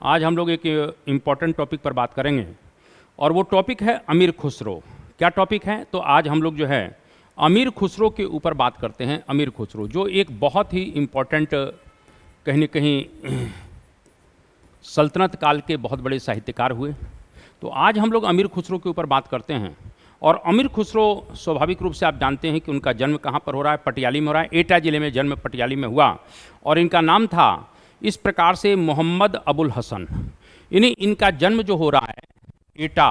आज हम लोग एक इम्पॉर्टेंट टॉपिक पर बात करेंगे और वो टॉपिक है अमीर खुसरो। क्या टॉपिक है? तो आज हम लोग जो है अमीर खुसरो के ऊपर बात करते हैं। अमीर खुसरो जो एक बहुत ही इम्पॉर्टेंट कहीं न कहीं सल्तनत काल के बहुत बड़े साहित्यकार हुए। तो आज हम लोग अमीर खुसरो के ऊपर बात करते हैं। और अमीर खुसरो स्वाभाविक रूप से आप जानते हैं कि उनका जन्म कहाँ पर हो रहा है? पटियाली में हो रहा है। एटा ज़िले में जन्म पटियाली में हुआ और इनका नाम था इस प्रकार से मोहम्मद अबुल हसन। यानी इनका जन्म जो हो रहा है एटा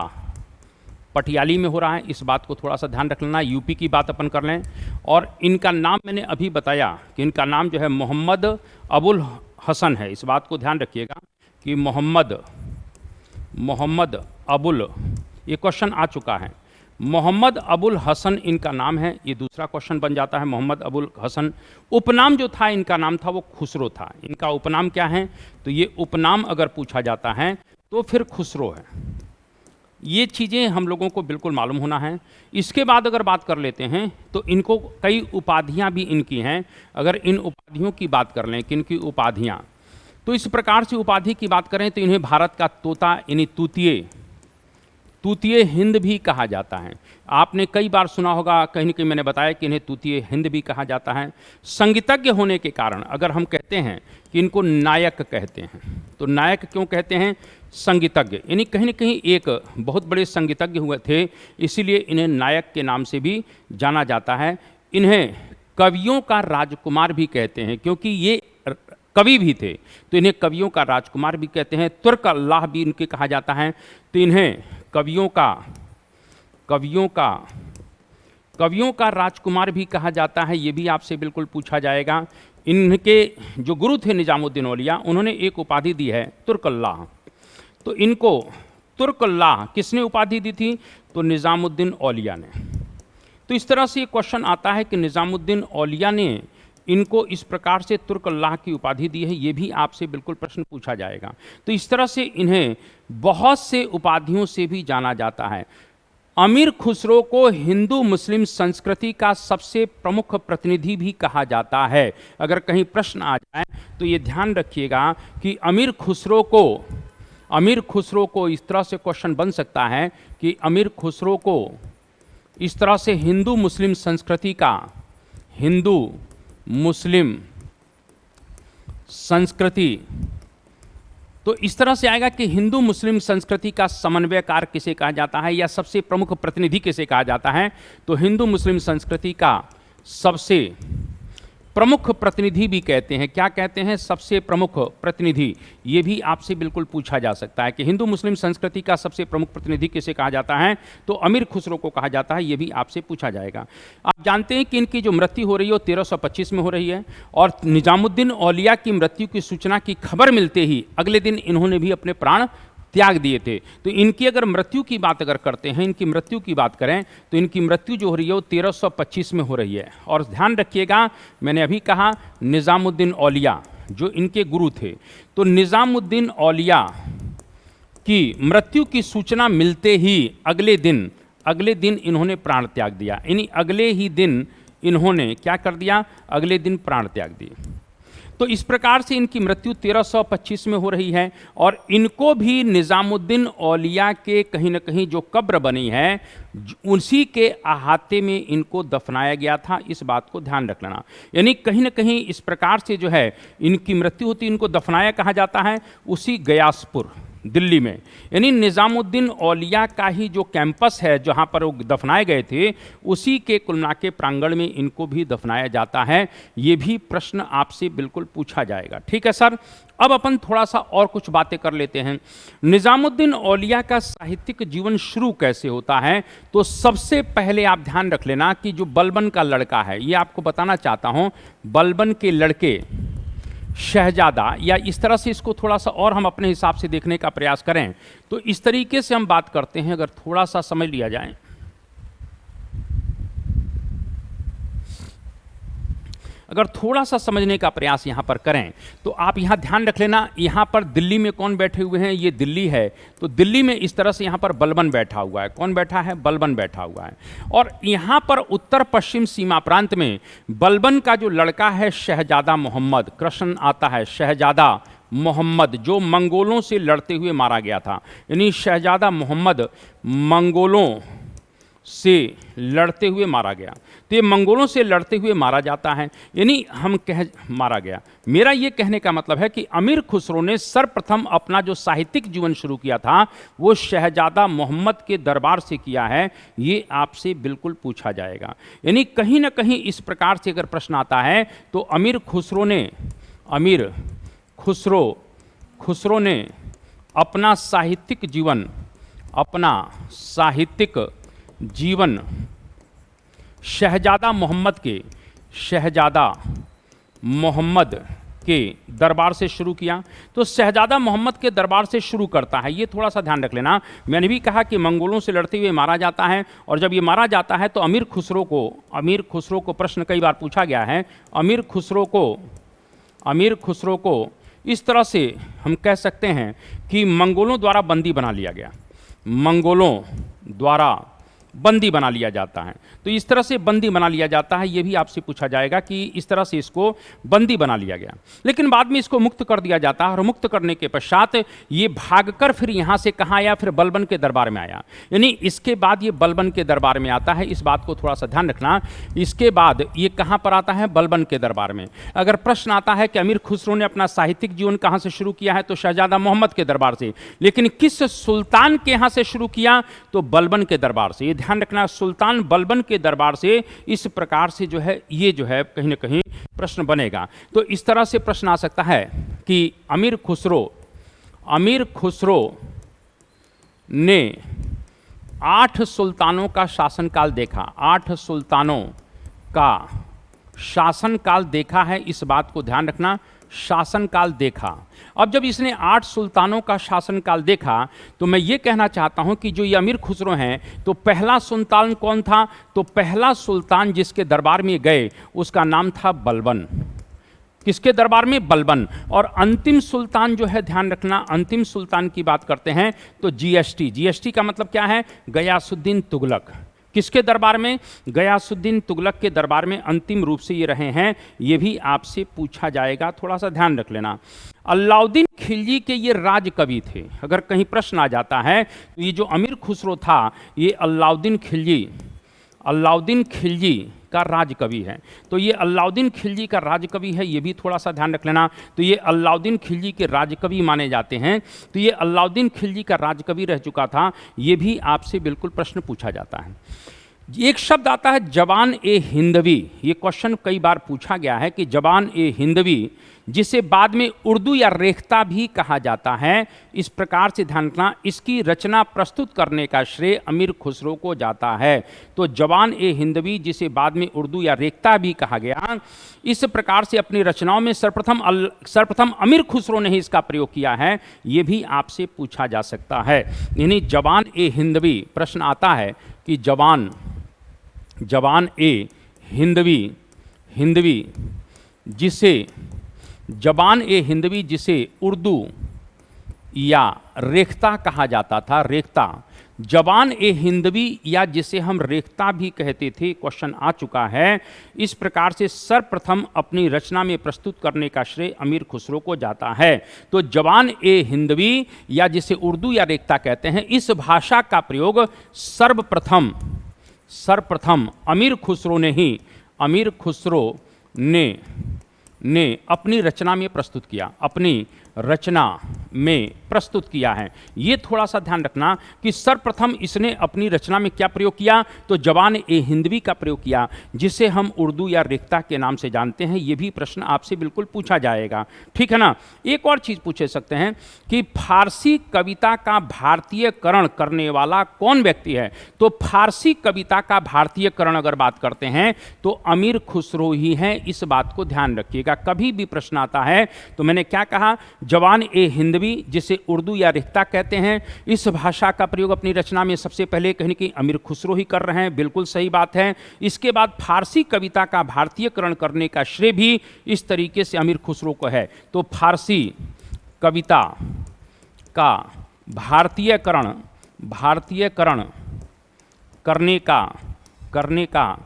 पटियाली में हो रहा है। इस बात को थोड़ा सा ध्यान रख लेना। यूपी की बात अपन कर लें। और इनका नाम मैंने अभी बताया कि इनका नाम जो है मोहम्मद अबुल हसन है। इस बात को ध्यान रखिएगा कि मोहम्मद अबुल, ये क्वेश्चन आ चुका है। मोहम्मद अबुल हसन इनका नाम है। ये दूसरा क्वेश्चन बन जाता है। मोहम्मद अबुल हसन उपनाम जो था इनका नाम था वो खुसरो था। इनका उपनाम क्या है? तो ये उपनाम अगर पूछा जाता है तो फिर खुसरो है। ये चीज़ें हम लोगों को बिल्कुल मालूम होना है। इसके बाद अगर बात कर लेते हैं तो इनको कई उपाधियां भी इनकी हैं। अगर इन उपाधियों की बात कर लें कि इनकी उपाधियां, तो इस प्रकार से उपाधि की बात करें तो इन्हें भारत का तोता यानी तूतिए हिंद भी कहा जाता है। आपने कई बार सुना होगा, कहीं न कहीं मैंने बताया कि इन्हें तूतिए हिंद भी कहा जाता है। संगीतज्ञ होने के कारण अगर हम कहते हैं कि इनको नायक कहते हैं, तो नायक क्यों कहते हैं? संगीतज्ञ, यानी कहीं न कहीं एक बहुत बड़े संगीतज्ञ हुए थे, इसीलिए इन्हें नायक के नाम से भी जाना जाता है। इन्हें कवियों का राजकुमार भी कहते हैं क्योंकि ये कवि भी थे, तो इन्हें कवियों का राजकुमार भी कहते हैं। तुर्क अल्लाह भी इनके कहा जाता है। तो इन्हें कवियों का राजकुमार भी कहा जाता है। ये भी आपसे बिल्कुल पूछा जाएगा। इनके जो गुरु थे निजामुद्दीन औलिया, उन्होंने एक उपाधि दी है तुर्क अल्लाह। तो इनको तुर्क अल्लाह किसने उपाधि दी थी? तो निजामुद्दीन औलिया ने। तो इस तरह से ये क्वेश्चन आता है कि निजामुद्दीन औलिया ने इनको इस प्रकार से तुर्क अल्लाह की उपाधि दी है। ये भी आपसे बिल्कुल प्रश्न पूछा जाएगा। तो इस तरह से इन्हें बहुत से उपाधियों से भी जाना जाता है। अमीर खुसरो को हिंदू मुस्लिम संस्कृति का सबसे प्रमुख प्रतिनिधि भी कहा जाता है। अगर कहीं प्रश्न आ जाए तो ये ध्यान रखिएगा कि अमीर खुसरो को इस तरह से क्वेश्चन बन सकता है कि अमीर खुसरो को इस तरह से हिंदू मुस्लिम संस्कृति का, हिंदू मुस्लिम संस्कृति, तो इस तरह से आएगा कि हिंदू मुस्लिम संस्कृति का समन्वयकार किसे कहा जाता है या सबसे प्रमुख प्रतिनिधि किसे कहा जाता है? तो हिंदू मुस्लिम संस्कृति का सबसे प्रमुख प्रतिनिधि भी कहते हैं। क्या कहते हैं? सबसे प्रमुख प्रतिनिधि। ये भी आपसे बिल्कुल पूछा जा सकता है कि हिंदू मुस्लिम संस्कृति का सबसे प्रमुख प्रतिनिधि किसे कहा जाता है? तो अमीर खुसरो को कहा जाता है। ये भी आपसे पूछा जाएगा। आप जानते हैं कि इनकी जो मृत्यु हो रही है वो 1325 में हो रही है और निजामुद्दीन औलिया की मृत्यु की सूचना की खबर मिलते ही अगले दिन इन्होंने भी अपने प्राण त्याग दिए थे। तो इनकी अगर मृत्यु की बात अगर करते हैं, इनकी मृत्यु की बात करें तो इनकी मृत्यु जो हो रही है वो 1325 में हो रही है। और ध्यान रखिएगा, मैंने अभी कहा निजामुद्दीन औलिया जो इनके गुरु थे, तो निजामुद्दीन औलिया की मृत्यु की सूचना मिलते ही अगले दिन इन्होंने प्राण त्याग दिया। यानी अगले ही दिन इन्होंने क्या कर दिया? अगले दिन प्राण त्याग दिए। तो इस प्रकार से इनकी मृत्यु 1325 में हो रही है और इनको भी निजामुद्दीन औलिया के कहीं न कहीं जो कब्र बनी है उसी के अहाते में इनको दफनाया गया था। इस बात को ध्यान रख लेना। यानी कहीं न कहीं इस प्रकार से जो है इनकी मृत्यु होती, इनको दफनाया कहा जाता है उसी गयासपुर दिल्ली में। यानी निजामुद्दीन औलिया का ही जो कैंपस है जहाँ पर वो दफनाए गए थे, उसी के कुलना के प्रांगण में इनको भी दफनाया जाता है। ये भी प्रश्न आपसे बिल्कुल पूछा जाएगा। ठीक है सर। अब अपन थोड़ा सा और कुछ बातें कर लेते हैं। निजामुद्दीन औलिया का साहित्यिक जीवन शुरू कैसे होता है? तो सबसे पहले आप ध्यान रख लेना कि जो बलबन का लड़का है, ये आपको बताना चाहता हूँ, बलबन के लड़के शहजादा, या इस तरह से इसको थोड़ा सा और हम अपने हिसाब से देखने का प्रयास करें तो इस तरीके से हम बात करते हैं। अगर थोड़ा सा समझ लिया जाए, अगर थोड़ा सा समझने का प्रयास यहाँ पर करें तो आप यहाँ ध्यान रख लेना, यहाँ पर दिल्ली में कौन बैठे हुए हैं? ये दिल्ली है। तो दिल्ली में इस तरह से यहाँ पर बलबन बैठा हुआ है। कौन बैठा है? बलबन बैठा हुआ है। और यहाँ पर उत्तर पश्चिम सीमा प्रांत में बलबन का जो लड़का है शहजादा मोहम्मद, कृष्ण आता है, शहजादा मोहम्मद, जो मंगोलों से लड़ते हुए मारा गया था। यानी शहजादा मोहम्मद मंगोलों से लड़ते हुए मारा गया। तो ये मंगोलों से लड़ते हुए मारा जाता है, यानी हम कह मारा गया। मेरा ये कहने का मतलब है कि अमीर खुसरो ने सर्वप्रथम अपना जो साहित्यिक जीवन शुरू किया था वो शहजादा मोहम्मद के दरबार से किया है, ये आपसे बिल्कुल पूछा जाएगा। यानी कहीं ना कहीं इस प्रकार से अगर प्रश्न आता है तो अमीर खुसरो ने अपना साहित्यिक जीवन शहजादा मोहम्मद के दरबार से शुरू किया। तो शहजादा मोहम्मद के दरबार से शुरू करता है, ये थोड़ा सा ध्यान रख लेना। मैंने भी कहा कि मंगोलों से लड़ते हुए मारा जाता है, और जब ये मारा जाता है तो अमीर खुसरो को प्रश्न कई बार पूछा गया है। अमीर खुसरो को इस तरह से हम कह सकते हैं कि मंगोलों द्वारा बंदी बना लिया जाता है। तो इस तरह से बंदी बना लिया जाता है, ये भी आपसे पूछा जाएगा कि इस तरह से इसको बंदी बना लिया गया। लेकिन बाद में इसको मुक्त कर दिया जाता है, और मुक्त करने के पश्चात ये भागकर फिर यहाँ से कहाँ आया, फिर बलबन के दरबार में आया। यानी इसके बाद ये बलबन के दरबार में आता है, इस बात को थोड़ा सा ध्यान रखना। इसके बाद ये कहाँ पर आता है, बलबन के दरबार में। अगर प्रश्न आता है कि अमीर खुसरो ने अपना साहित्यिक जीवन कहाँ से शुरू किया है, तो शहजादा मोहम्मद के दरबार से। लेकिन किस सुल्तान के यहाँ से शुरू किया, तो बलबन के दरबार से। ये ध्यान रखना, सुल्तान बलबन के दरबार से। इस प्रकार से जो है ये जो है कहीं ना कहीं प्रश्न बनेगा। तो इस तरह से प्रश्न आ सकता है कि अमीर खुसरो ने 8 सुल्तानों का शासनकाल देखा। 8 सुल्तानों का शासनकाल देखा है, इस बात को ध्यान रखना, शासनकाल देखा। अब जब इसने 8 सुल्तानों का शासनकाल देखा तो मैं ये कहना चाहता हूं कि जो ये अमीर खुसरो हैं, तो पहला सुल्तान कौन था, तो पहला सुल्तान जिसके दरबार में गए उसका नाम था बलबन। किसके दरबार में, बलबन। और अंतिम सुल्तान जो है, ध्यान रखना, अंतिम सुल्तान की बात करते हैं तो जीएसटी का मतलब क्या है, गयासुद्दीन तुगलक। किसके दरबार में, गयासुद्दीन तुगलक के दरबार में अंतिम रूप से ये रहे हैं, ये भी आपसे पूछा जाएगा, थोड़ा सा ध्यान रख लेना। अलाउद्दीन खिलजी के ये राज कवि थे। अगर कहीं प्रश्न आ जाता है तो ये जो अमीर खुसरो था ये अलाउद्दीन खिलजी का राजकवि है। तो ये अलाउद्दीन खिलजी का राजकवि है, ये भी थोड़ा सा ध्यान रख लेना। तो ये अलाउद्दीन खिलजी के राजकवि माने जाते हैं। तो ये अलाउद्दीन खिलजी का राजकवि रह चुका था, ये भी आपसे बिल्कुल प्रश्न पूछा जाता है। एक शब्द आता है जबान ए हिंदवी। ये क्वेश्चन कई बार पूछा गया है कि जबान ए हिंदवी, जिसे बाद में उर्दू या रेख्ता भी कहा जाता है, इस प्रकार से ध्यान रखना, इसकी रचना प्रस्तुत करने का श्रेय अमीर खुसरो को जाता है। तो जबान ए हिंदवी, जिसे बाद में उर्दू या रेख्ता भी कहा गया, इस प्रकार से अपनी रचनाओं में सर्वप्रथम अमीर खुसरो ने ही इसका प्रयोग किया है, ये भी आपसे पूछा जा सकता है। यानी जबान ए हिंदवी, प्रश्न आता है कि जबान ए हिंदवी जिसे उर्दू या रेख्ता कहा जाता था, रेख्ता, जबान ए हिंदवी या जिसे हम रेख्ता भी कहते थे, क्वेश्चन आ चुका है। इस प्रकार से सर्वप्रथम अपनी रचना में प्रस्तुत करने का श्रेय अमीर खुसरो को जाता है। तो जबान ए हिंदवी या जिसे उर्दू या रेख्ता कहते हैं, इस भाषा का प्रयोग सर्वप्रथम अमीर खुसरो ने अपनी रचना में प्रस्तुत किया, है। ये थोड़ा सा ध्यान रखना कि सर्वप्रथम इसने अपनी रचना में क्या प्रयोग किया, तो जबान ए हिंदवी का प्रयोग किया, जिसे हम उर्दू या रेख्ता के नाम से जानते हैं। ये भी प्रश्न आपसे बिल्कुल पूछा जाएगा, ठीक है ना। एक और चीज पूछ सकते हैं कि फारसी कविता का भारतीयकरण करने वाला कौन व्यक्ति है। तो फारसी कविता का भारतीयकरण अगर बात करते हैं तो अमीर खुसरो ही है, इस बात को ध्यान रखिएगा। कभी भी प्रश्न आता है तो मैंने क्या कहा, जबान ए हिंदवी जिसे उर्दू या रेख्ता कहते हैं, इस भाषा का प्रयोग अपनी रचना में सबसे पहले कहीं कि अमीर खुसरो ही कर रहे हैं, बिल्कुल सही बात है। इसके बाद फारसी कविता का भारतीयकरण करने का श्रेय भी इस तरीके से अमीर खुसरो को है। तो फारसी कविता का भारतीयकरण करने का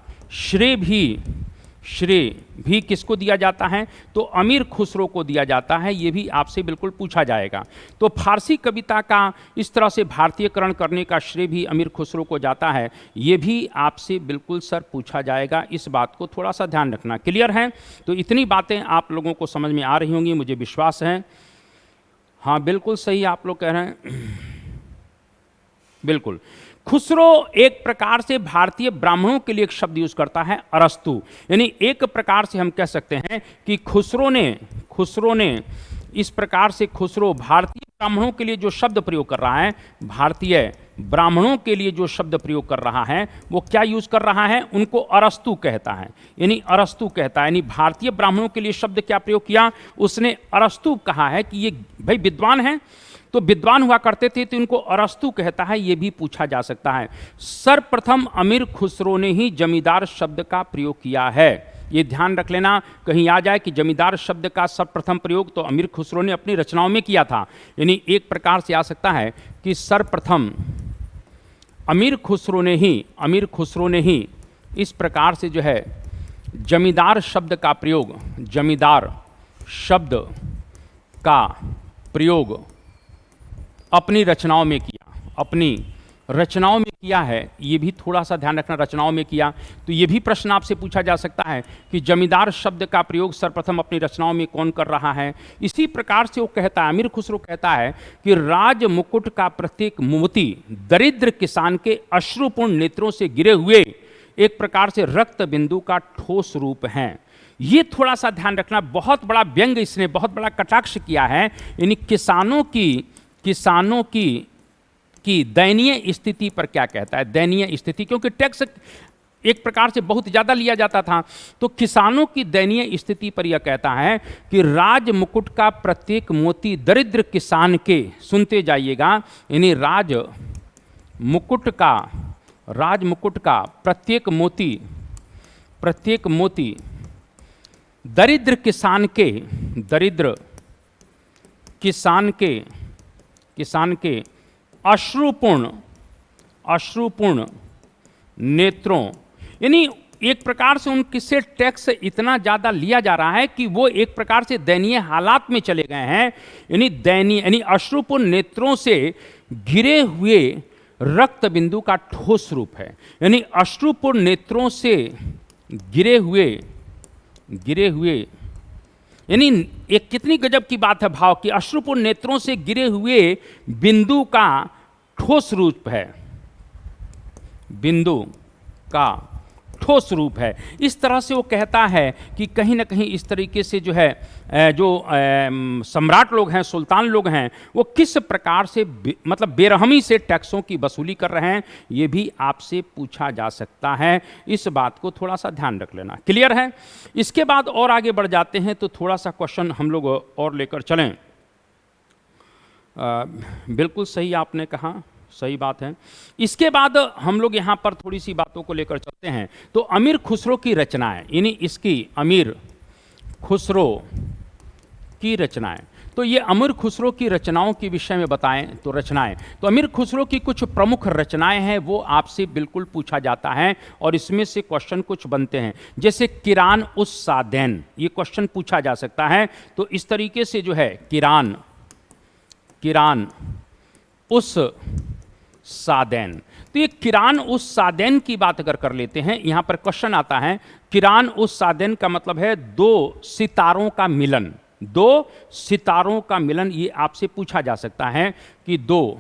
श्रेय भी किसको दिया जाता है? तो अमीर खुसरो को दिया जाता है। ये भी आपसे बिल्कुल पूछा जाएगा। तो फारसी कविता का इस तरह से भारतीयकरण करने का श्रेय भी अमीर खुसरो को जाता है, ये भी आपसे बिल्कुल सर पूछा जाएगा। इस बात को थोड़ा सा ध्यान रखना। क्लियर है? तो इतनी बातें आप लोगों को समझ में आ रही होंगी, मुझे विश्वास है। हाँ, बिल्कुल सही आप लोग कह रहे हैं, बिल्कुल। खुसरो एक प्रकार से भारतीय ब्राह्मणों के लिए एक शब्द यूज करता है, अरस्तु। यानी एक प्रकार से हम कह सकते हैं कि खुसरो ने इस प्रकार से खुसरो भारतीय ब्राह्मणों के लिए जो शब्द प्रयोग कर रहा है, भारतीय ब्राह्मणों के लिए जो शब्द प्रयोग कर रहा है, वो क्या यूज कर रहा है? उनको अरस्तु कहता है। यानी अरस्तु कहता है, यानी भारतीय ब्राह्मणों के लिए शब्द क्या प्रयोग किया? उसने अरस्तु कहा है कि ये भाई विद्वान हैं, तो विद्वान हुआ करते थे, तो इनको अरस्तु कहता है। ये भी पूछा जा सकता है। सर्वप्रथम अमीर खुसरो ने ही जमींदार शब्द का प्रयोग किया है। ये ध्यान रख लेना, कहीं आ जाए कि जमींदार शब्द का सर्वप्रथम प्रयोग तो अमीर खुसरो ने अपनी रचनाओं में किया था। यानी एक प्रकार से आ सकता है कि सर्वप्रथम अमीर खुसरो ने ही इस प्रकार से जो है जमींदार शब्द का प्रयोग अपनी रचनाओं में किया है। ये भी थोड़ा सा ध्यान रखना, रचनाओं में किया। तो ये भी प्रश्न आपसे पूछा जा सकता है कि जमींदार शब्द का प्रयोग सर्वप्रथम अपनी रचनाओं में कौन कर रहा है? इसी प्रकार से वो कहता है, अमीर खुसरो कहता है कि राज मुकुट का प्रत्येक मोती दरिद्र किसान के अश्रुपूर्ण नेत्रों से गिरे हुए एक प्रकार से रक्त बिंदु का ठोस रूप है। ये थोड़ा सा ध्यान रखना, बहुत बड़ा व्यंग, इसने बहुत बड़ा कटाक्ष किया है। यानी किसानों की दयनीय स्थिति पर क्या कहता है? दयनीय स्थिति, क्योंकि टैक्स एक प्रकार से बहुत ज़्यादा लिया जाता था, तो किसानों की दयनीय स्थिति पर यह कहता है कि राज मुकुट का प्रत्येक मोती दरिद्र किसान के, सुनते जाइएगा, यानी राज मुकुट का प्रत्येक मोती दरिद्र किसान के अश्रुपूर्ण नेत्रों, यानी एक प्रकार से उनके से टैक्स इतना ज़्यादा लिया जा रहा है कि वो एक प्रकार से दयनीय हालात में चले गए हैं। यानी अश्रुपूर्ण नेत्रों से गिरे हुए रक्त बिंदु का ठोस रूप है। यानी अश्रुपूर्ण नेत्रों से गिरे हुए यानी एक कितनी गजब की बात है भाव कि अश्रुपूर्ण नेत्रों से गिरे हुए बिंदु का ठोस रूप है, बिंदु का ठोस रूप है। इस तरह से वो कहता है कि कहीं ना कहीं इस तरीके से जो है सम्राट लोग हैं, सुल्तान लोग हैं, वो किस प्रकार से मतलब बेरहमी से टैक्सों की वसूली कर रहे हैं, ये भी आपसे पूछा जा सकता है। इस बात को थोड़ा सा ध्यान रख लेना। क्लियर है? इसके बाद और आगे बढ़ जाते हैं, तो थोड़ा सा क्वेश्चन हम लोग और लेकर चलें। बिल्कुल सही आपने कहा, सही बात है। इसके बाद हम लोग यहाँ पर थोड़ी सी बातों को लेकर चलते हैं। तो अमीर खुसरो की रचनाएं, यानी इसकी अमीर खुसरो की रचनाएं, तो ये अमीर खुसरो की रचनाओं के विषय में बताएं तो रचनाएं, तो अमीर खुसरो की कुछ प्रमुख रचनाएं हैं, वो आपसे बिल्कुल पूछा जाता है और इसमें से क्वेश्चन कुछ बनते हैं। जैसे किरान उस सादैन, ये क्वेश्चन पूछा जा सकता है। तो इस तरीके से जो है किरान उस सादैन, तो ये किरान उस सादैन की बात अगर कर लेते हैं, यहां पर क्वेश्चन आता है किरान उस सादैन का मतलब है दो सितारों का मिलन। दो सितारों का मिलन, ये आपसे पूछा जा सकता है कि दो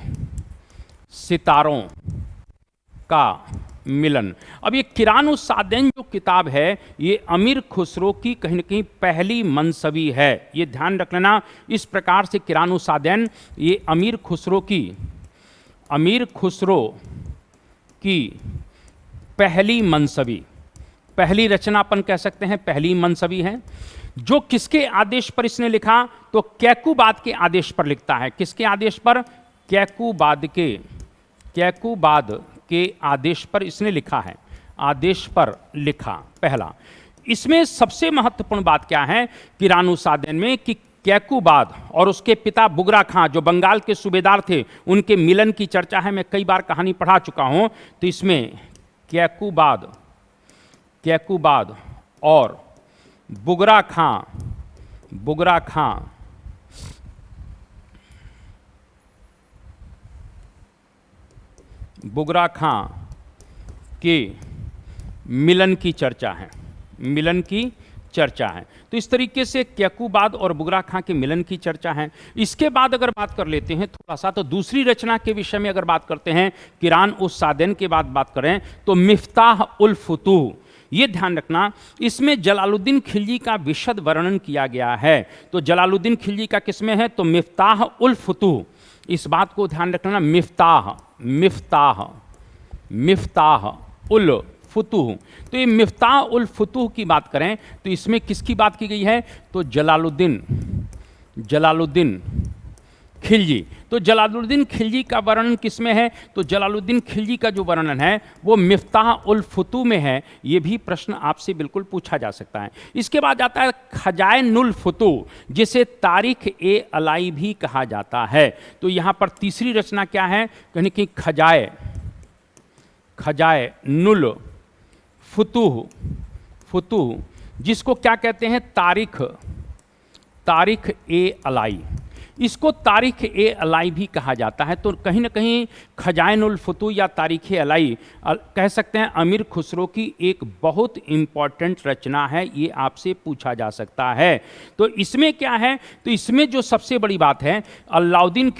सितारों का मिलन। अब ये किरान उस सादैन जो किताब है, ये अमीर खुसरो की कहीं ना कहीं पहली मनसबी है। ये ध्यान रख लेना। इस प्रकार से किरान उस सादैन ये अमीर खुसरो की पहली मनसबी, पहली रचना अपन कह सकते हैं, पहली मनसबी है। जो किसके आदेश पर इसने लिखा? तो कैकुबाद के आदेश पर लिखता है। किसके आदेश पर? कैकुबाद के आदेश पर इसने लिखा है, आदेश पर लिखा पहला। इसमें सबसे महत्वपूर्ण बात क्या है किरान उस सादैन में कि कैकुबाद और उसके पिता बुगरा खां जो बंगाल के सूबेदार थे, उनके मिलन की चर्चा है। मैं कई बार कहानी पढ़ा चुका हूं। तो इसमें कैकुबाद और बुगरा खां, बुगरा खां बुगरा खां के मिलन की चर्चा है, मिलन की चर्चा है। तो इस तरीके से क्यकूबाद और बुगरा खां के मिलन की चर्चा है। इसके बाद अगर बात कर लेते हैं थोड़ा सा, तो दूसरी रचना के विषय में अगर बात करते हैं, किरान उस सादैन के बाद बात करें तो मिफ्ताह उल फुतूह, ये ध्यान रखना इसमें जलालुद्दीन खिलजी का विशद वर्णन किया गया है। तो जलालुद्दीन खिलजी का किसमें है, तो मिफ्ताह उल फुतूह, इस बात को ध्यान रखना, मिफ्ताह मिफ्ताह मिफ्ताह उल फुतूह। तो ये मिफ्ताह उल फुतूह की बात करें तो इसमें किसकी बात की गई है, तो जलालुद्दीन खिलजी। तो जलालुद्दीन खिलजी का वर्णन किसमें है, तो जलालुद्दीन खिलजी का जो वर्णन है वो मिफ्ताह उल फुतूह में है। ये भी प्रश्न आपसे बिल्कुल पूछा जा सकता है। इसके बाद आता है खजाइनुल फुतूह, जिसे तारीख ए अलाई भी कहा जाता है। तो यहाँ पर तीसरी रचना क्या है, कहने की खजाइनुल फुतूह, जिसको क्या कहते हैं, तारीख ए अलाई, इसको तारीख ए अलाई भी कहा जाता है। तो कहीं ना कहीं खजाइनुल फुतूह या तारीख ए अलाई कह सकते हैं अमीर खुसरो की एक बहुत इंपॉर्टेंट रचना है, ये आपसे पूछा जा सकता है। तो इसमें क्या है, तो इसमें जो सबसे बड़ी बात है अलाउद्दीन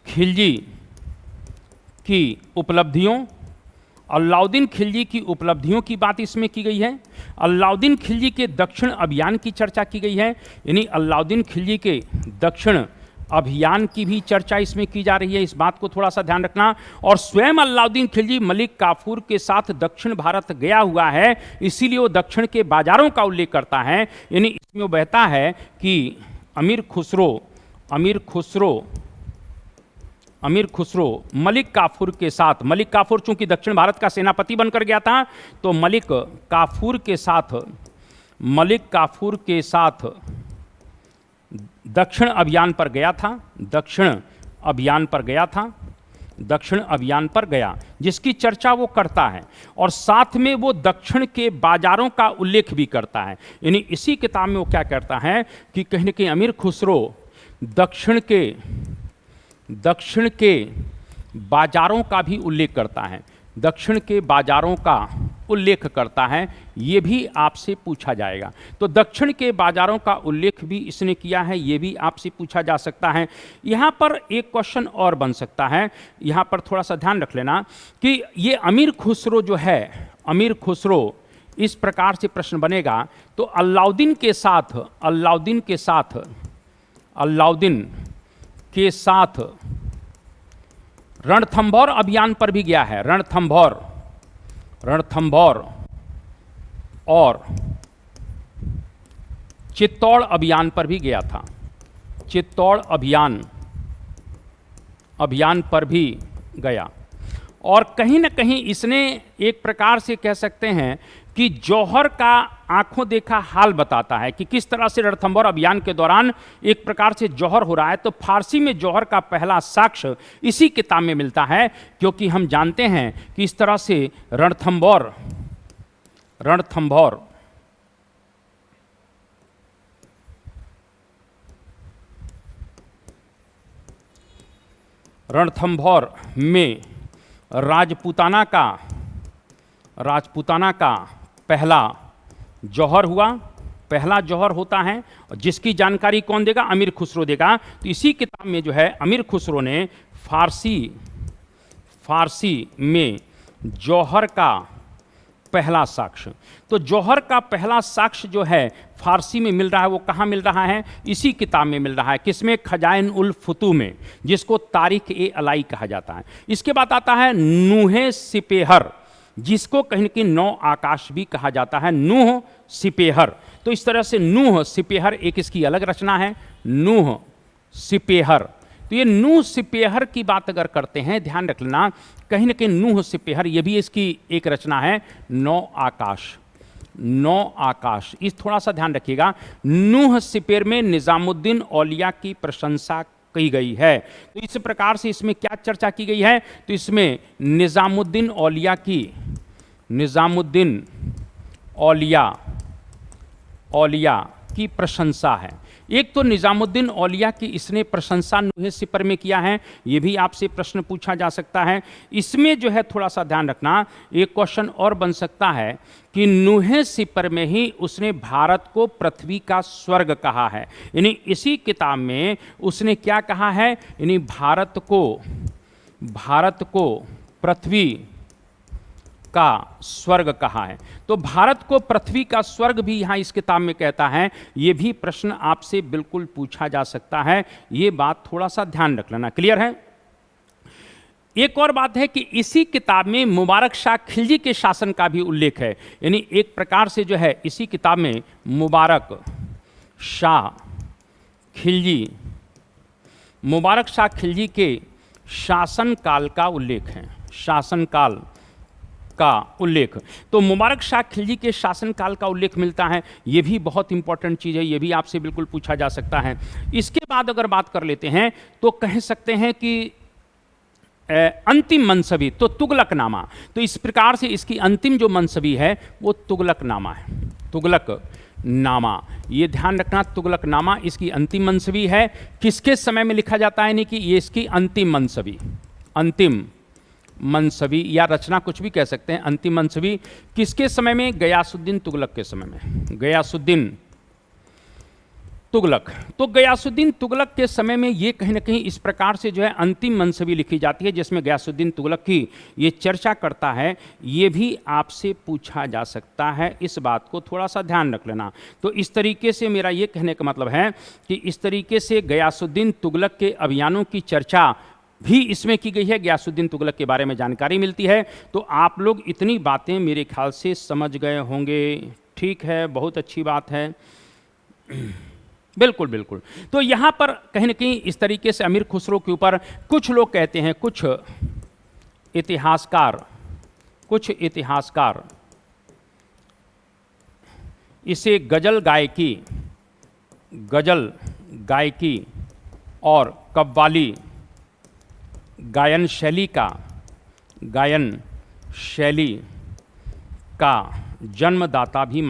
खिलजी की उपलब्धियों, अलाउद्दीन खिलजी की उपलब्धियों की बात इसमें की गई है। अलाउद्दीन खिलजी के दक्षिण अभियान की चर्चा की गई है, यानी अलाउद्दीन खिलजी के दक्षिण अभियान की भी चर्चा इसमें की जा रही है, इस बात को थोड़ा सा ध्यान रखना। और स्वयं अलाउद्दीन खिलजी मलिक काफूर के साथ दक्षिण भारत गया हुआ है, इसीलिए वो दक्षिण के बाजारों का उल्लेख करता है। यानी इसमें वो बहता है कि अमीर खुसरो मलिक काफूर के साथ, मलिक काफूर चूंकि दक्षिण भारत का सेनापति बनकर गया था, तो मलिक काफूर के साथ दक्षिण अभियान पर गया, जिसकी चर्चा वो करता है और साथ में वो दक्षिण के बाजारों का उल्लेख भी करता है। यानी इसी किताब में वो क्या करता है कि कहीं न कहीं अमीर खुसरो दक्षिण के बाजारों का भी उल्लेख करता है, दक्षिण के बाजारों का उल्लेख करता है, ये भी आपसे पूछा जाएगा। तो दक्षिण के बाजारों का उल्लेख भी इसने किया है, ये भी आपसे पूछा जा सकता है। यहाँ पर एक क्वेश्चन और बन सकता है, यहाँ पर थोड़ा सा ध्यान रख लेना कि ये अमीर खुसरो जो है, अमीर खुसरो इस प्रकार से प्रश्न बनेगा। तो अलाउद्दीन के साथ रणथंभौर अभियान पर भी गया है, रणथंभौर और चित्तौड़ अभियान पर भी गया था, चित्तौड़ अभियान पर भी गया। और कहीं ना कहीं इसने एक प्रकार से कह सकते हैं कि जौहर का आंखों देखा हाल बताता है कि किस तरह से रणथंभौर अभियान के दौरान एक प्रकार से जौहर हो रहा है। तो फारसी में जौहर का पहला साक्ष्य इसी किताब में मिलता है, क्योंकि हम जानते हैं कि इस तरह से रणथंभौर में राजपूताना का पहला जौहर हुआ, पहला जौहर होता है, और जिसकी जानकारी कौन देगा, अमीर खुसरो देगा। तो इसी किताब में जो है अमीर खुसरो ने फारसी में जौहर का पहला साक्ष्य, तो जौहर का पहला साक्ष्य जो है फारसी में मिल रहा है, वो कहाँ मिल रहा है, इसी किताब में मिल रहा है। किसमें, खजाइन उल फुतूह में, जिसको तारीख ए अलाई कहा जाता है। इसके बाद आता है नूहे सिपेहर, जिसको कहीं न कहीं नौ आकाश भी कहा जाता है, नूह सिपेहर। तो इस तरह से नूह सिपेहर एक इसकी अलग रचना है, नूह सिपेहर। तो ये नूह सिपेहर की बात अगर करते हैं, ध्यान रख लेना, कहीं न कहीं नूह सिपेहर ये भी इसकी एक रचना है, नौ आकाश। इस थोड़ा सा ध्यान रखिएगा। नूह सिपेर में निजामुद्दीन औलिया की प्रशंसा की गई है। तो इस प्रकार से इसमें क्या चर्चा की गई है, तो इसमें निजामुद्दीन औलिया की निज़ामुद्दीन औलिया की प्रशंसा है। एक तो निज़ामुद्दीन औलिया की इसने प्रशंसा नूहे सिपर में किया है, ये भी आपसे प्रश्न पूछा जा सकता है। इसमें जो है थोड़ा सा ध्यान रखना, एक क्वेश्चन और बन सकता है कि नूहे सिपर में ही उसने भारत को पृथ्वी का स्वर्ग कहा है। यानी इसी किताब में उसने क्या कहा है, यानी भारत को पृथ्वी का स्वर्ग कहा है। तो भारत को पृथ्वी का स्वर्ग भी यहां इस किताब में कहता है। यह भी प्रश्न आपसे बिल्कुल पूछा जा सकता है, यह बात थोड़ा सा ध्यान रख लेना। क्लियर है? एक और बात है कि इसी किताब में मुबारक शाह खिलजी के शासन का भी उल्लेख है। यानी एक प्रकार से जो है इसी किताब में मुबारक शाह खिलजी के शासन काल का उल्लेख है, शासन काल का उल्लेख। तो मुबारक शाह खिलजी के शासनकाल का उल्लेख मिलता है, यह भी बहुत इंपॉर्टेंट चीज़ है, यह भी आपसे बिल्कुल पूछा जा सकता है। इसके बाद अगर बात कर लेते हैं तो कह सकते हैं कि अंतिम मनसबी तो तुगलकनामा। तो इस प्रकार से इसकी अंतिम जो मनसबी है वो तुगलकनामा है, तुगलकनामा। ये ध्यान रखना, तुगलकनामा इसकी अंतिम मनसबी है। किसके समय में लिखा जाता है, यानी कि ये इसकी अंतिम मनसबी या रचना कुछ भी कह सकते हैं। अंतिम मनसबी किसके समय में? गयासुद्दीन तुगलक के समय में, गयासुद्दीन तुगलक। तो गयासुद्दीन तुगलक के समय में ये कहीं ना कहीं इस प्रकार से जो है अंतिम मनसबी लिखी जाती है, जिसमें गयासुद्दीन तुगलक की ये चर्चा करता है। ये भी आपसे पूछा जा सकता है, इस बात को थोड़ा सा ध्यान रख लेना। तो इस तरीके से मेरा ये कहने का मतलब है कि इस तरीके से गयासुद्दीन तुगलक के अभियानों की चर्चा भी इसमें की गई है, गयासुद्दीन तुगलक के बारे में जानकारी मिलती है। तो आप लोग इतनी बातें मेरे ख्याल से समझ गए होंगे। ठीक है, बहुत अच्छी बात है। बिल्कुल बिल्कुल। तो यहाँ पर कहीं ना कहीं इस तरीके से अमीर खुसरो के ऊपर कुछ लोग कहते हैं, कुछ इतिहासकार इसे गजल गायकी और कव्वाली गायन शैली का जन्मदाता भी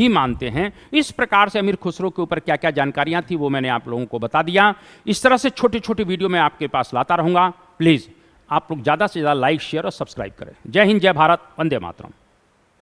मानते हैं। इस प्रकार से अमीर खुसरो के ऊपर क्या क्या जानकारियां थी वो मैंने आप लोगों को बता दिया। इस तरह से छोटे छोटे वीडियो मैं आपके पास लाता रहूंगा। प्लीज़ आप लोग ज़्यादा से ज़्यादा लाइक, शेयर और सब्सक्राइब करें। जय हिंद, जय भारत, वंदे मातरम।